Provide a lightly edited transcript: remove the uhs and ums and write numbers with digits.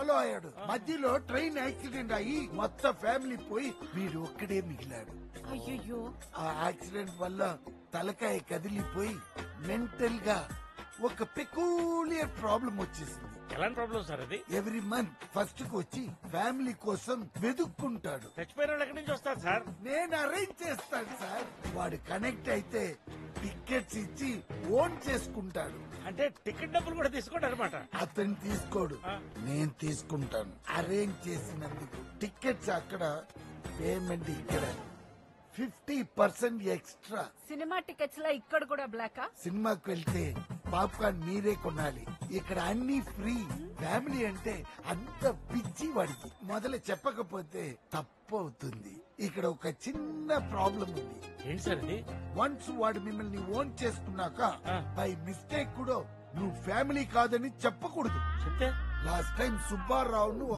Follow అయ్యాడు. మధ్యలో train accident అయ్యి మొత్తం ఫ్యామిలీ పోయి వీడు ఒక్కడే మిగిలాడు. అయ్యయ్యో. ఆ యాక్సిడెంట్ వల్ల తలకాయ కదిలిపోయి మెంటల్ గా ఒక పెకూలియర్ ప్రాబ్లం వచ్చేసింది. ఎలాంటి ప్రాబ్లం సార్ అది? ఎవ్రీ మంత్ ఫస్ట్ కు వచ్చి ఫ్యామిలీ కోసం వెతుక్కుంటాడు. చచ్చిపోయిన వాళ్ళు ఎక్కడి నుంచి వస్తారు సార్? నేను అరేంజ్ చేస్తాను సార్. వాడు కనెక్ట్ అయితే టికెట్స్ ఇచ్చి ఓన్ చేసుకుంటాడు. అంటే టికెట్ డబ్బులు కూడా తీసుకోండి అనమాట. అతను తీసుకోడు, నేను తీసుకుంటాను. అరేంజ్ చేసినందుకు టికెట్స్ అక్కడ, పేమెంట్ ఇక్కడ. 50% ఎక్స్ట్రా. సినిమా టికెట్స్ లా ఇక్కడ కూడా బ్లాకా? సినిమాకి వెళ్తే పాప్కార్న్ మీరే కొనాలి, ఇక్కడ అన్ని ఫ్రీ. ఫ్యామిలీ అంటే అంత పిచ్చి వాడికి. మొదలు చెప్పకపోతే తప్పు అవుతుంది. ఇక్కడ ఒక చిన్న ప్రాబ్లం ఉంది. ఏంటి సార్ ఇది? వన్స్ వాడు మిమ్మల్ని ఓన్ చేసుకున్నాక బై మిస్టేక్ కూడా నువ్వు ఫ్యామిలీ కాదని చెప్పకూడదు. చెప్తే లాస్ట్ టైం సుబ్బారావును